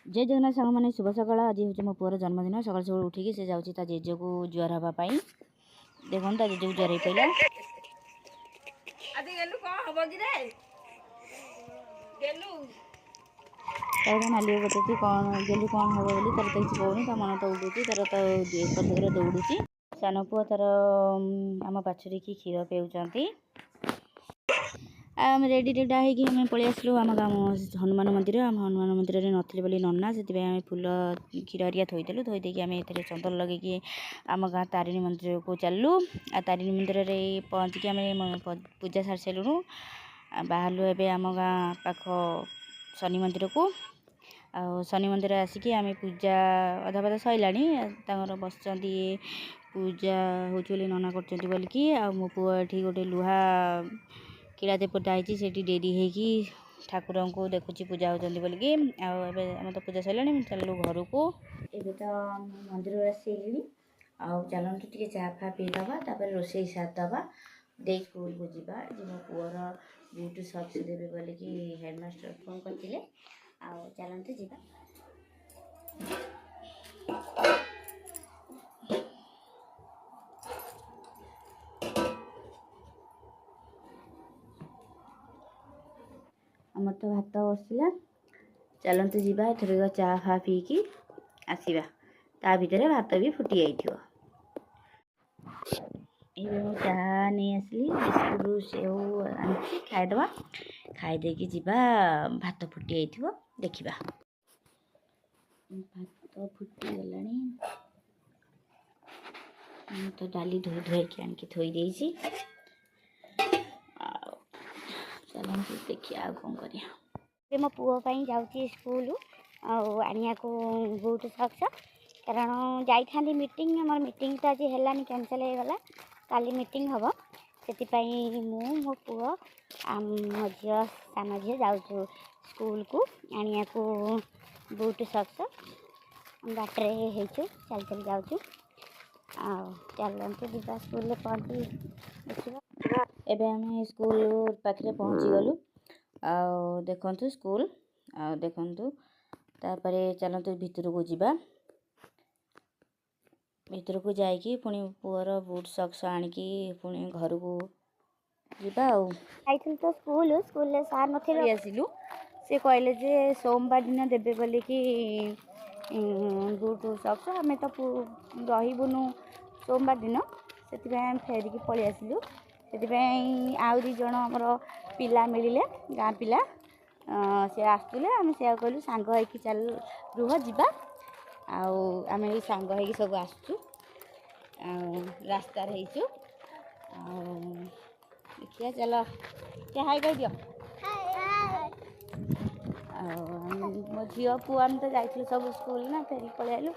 जय जगन्नाथ सांग मैंने शुभ सकाल। आज हूँ मो पुअर जन्मदिन। सकाल सब उठिकी से जाऊँगी ता जेजे को जुआर हाँपाई। देखो ता जेजे को जुआर हो पाइला मालिक बताती कौन गेलु कौन हम बोली तार तो किसी कौनी मन तो उड़ूची तार तो एकर सेकर दौड़ुची। सान पुआ तार आम बाछुरी की क्षीर पेउचंती। आम रेडी रेडा होगी आम पलि आसलु आम गाँव हनुमान मंदिर। आम हनुमान मंदिर में नथिले बोली नना से आम फूल क्षीर हरिया थोदेलु। थोदेकी आम ए चंदन लगे आम गाँ तारिणी मंदिर को चलू। आ तारिणी मंदिर में पहुँचिकी आम पूजा सारी सारूँ। बाहरलु एवं आम गाँ पाख शनि मंदिर को। शनि मंदिर आसिकी आम पूजा अधा पधा सरला बस पूजा हो नना कर बोलिकी मो पुआ ये गोटे लुहा किला देपटा से डेरी होगी ठाकुर को देखुची पूजा होती बोलिकी आम तो पूजा सरला चलू घर को। एबे तो मंदिर आसली चलतु टे चाह फा पीदबा तापर रोसे सारदबा दे स्कूल को जीवा जे मो पुअर बूट सक्स देवे बोलिकी हेडमास्टर फोन करते चलतु जीवा। आमर तो भात बसला चलतु जीवा थोड़ा चाह फा पीकी आसवा ता भितर भात भी फुटी जाइथिव। ये चाह नहीं आसली बिस्कुट सेव आनी खाईदबा खाईदेकी जीवा भात फुटी जाइथिव देखिबा। भात फुटी गलानी तो डाली धोई धोईकी आनिकी थोई देइछि। चलते देखिए कौन कर मो पुओं जाऊँगी स्कूल आनिया को बूट सक्स कारण जाई मीटिंग आम मीटिंग तो आज है कैंसल हो गला काली मीटिंग हम से मो पुओ मो झी सान झी जाऊँ स्कूल को आनिया को बूट सक्स बाटर हो चल चल जाऊँ चलते जीवा स्कूल पहुँची देखा। एबे आम स्कूल पाखे पहुँची गलु देखु स्कूल देखु तापरे चलतु भितर को जीवा। भितर को जाइकी पुणी पुअर बूट सक्स आनिकी पुणी घर को जीवा। तो स्कूल स्कूल सार नथिले आसिलु से कहले जे सोमवार दिन देबे बोलिकी बूट सक्स आम तो रहीबुनु सोमवार दिन से फेरिकी पलि आसिलु। से आउ दी जन आमर पिला मिले गाँ पिला से आसुले आम से कहलु सांग होइकी चल रुह जीवा आम ये सांग होइकी सब आसु रास्ता रहीचु देखिए चल क्या हाई कह दियो। मो झील पुआ आम तो जाइलु सब स्कूल ना फेरिक पलि आलु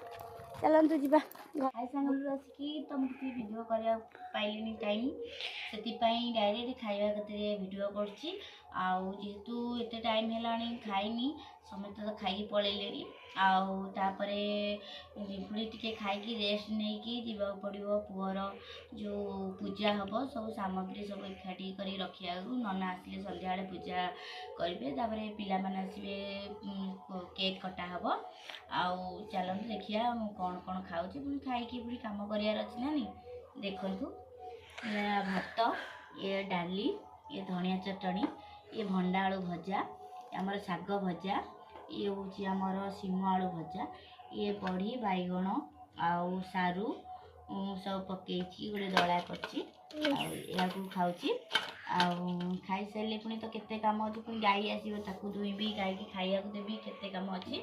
चलतु जीवा। भाई सांग आसिकी तो मुझे वीडियो करने पाइलिनी टाइम से डायरेक्ट खाଇବା कतरे वीडियो करछि जेहेतु एते टाइम हेलानी खाइनी समस्त तो खाई पलैले तापरे पुणी टिके खाई रेस्ट नहीं जीवा पड़ो पुअर जो पूजा हम सब सामग्री सब एकाठी कर रखा नना आसिले संध्या पूजा करेंगे तापरे पिला माने आसबे केक कटा हम चलते देखिया कौन कौन खाऊँ पुणी खाई पुणी कम करार अच्छी ना नहीं देखु भात ये डाली ये धनिया चटनी ये भंडा आलू भजा आमर साग भजा ये हूँ आमर सीम आलू भजा ये बड़ी बैगण आउ सारू सब पकई गोटे दला कर खाऊँ खाई सारे पुणी तो केते काम अच्छे पुणी गाई आसो दुईबी गाई की खाइबा देवी केते काम अच्छी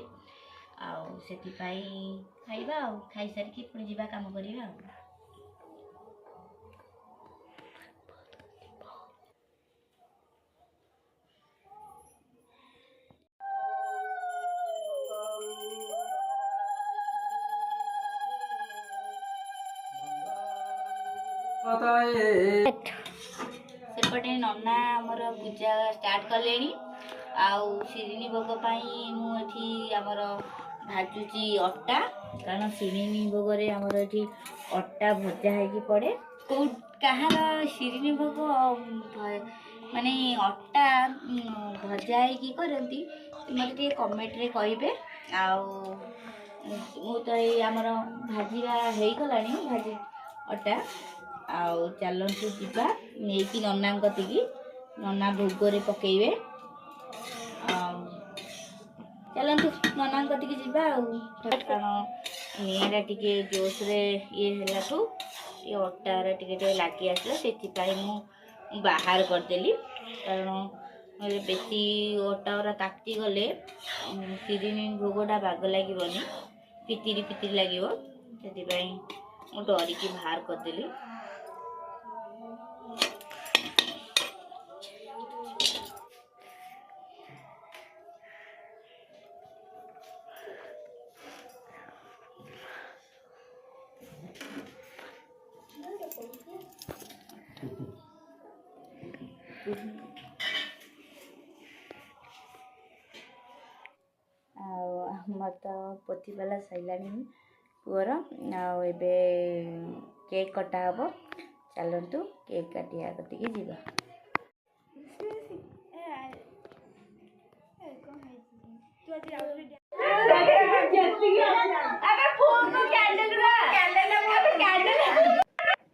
से खाइबा खाई सारिकी पुणी जीवा काम करवा। सेपटे नना आमर पूजा स्टार्ट कले शिरिनी भोग मुझे आमर भाजुची अटा कारण शिरिनी भोग आमर ये अटा भजा हो पड़े कहार शिरिनी भोग माने अटा भजा करती मत कमेंट रे कहे ମୁଁ ତ ଏଇ ଆମର ଭାଜିବା ହେଇଗଲାଣି ଭାଜି ଅଟା। ଆଉ ଚାଲନ୍ତୁ ଯିବା ନେଇକି ନନାଙ୍କ କତିକି, ନନା ଭୋଗରେ ପକେଇବେ। ଆଉ ଚାଲନ୍ତୁ ନନାଙ୍କ କତିକି ଯିବା। ଆଉ କାରଣ ନିଆଁଟା ଟିକେ ଜୋସ୍ରେ ଇଏ ହେଲାଠୁ ଏ ଅଟାରେ ଟିକେ ଲାଗି ଆସିଲା, ସେଥିପାଇଁ ମୁଁ ବାହାର କରିଦେଲି। କାରଣ ବେଶୀ ଅଟା ଗୁରା ତାତିଗଲେ ଶିରିଣି ଭୋଗଟା ବାଗ ଲାଗିବନି, ପିତିରି ପିତିରି ଲାଗିବ। ସେଥିପାଇଁ ମୁଁ ଡରିକି ବାହାର କରିଦେଲି। ଆଉ ଆମର ତ ପୋଥିବାଲା ସରିଲାଣି ପୁଅର। ଆଉ ଏବେ କେକ୍ କଟା ହେବ। ଚାଲନ୍ତୁ କେକ୍ କାଟିବା କତିକି ଯିବା।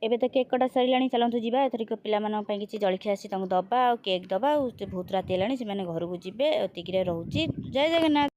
ଏବେ ତ କେକ୍ କଟା ସରିଲାଣି, ଚାଲନ୍ତୁ ଯିବା। ଏଥରିକ ପିଲାମାନଙ୍କ ପାଇଁ କିଛି ଜଳଖିଆ ଆସି ତାଙ୍କୁ ଦେବା, ଆଉ କେକ୍ ଦେବା। ଆଉ ବହୁତ ରାତି ହେଲାଣି, ସେମାନେ ଘରକୁ ଯିବେ। ଏତିକିରେ ରହୁଛି। ଜୟ ଜଗନ୍ନାଥ।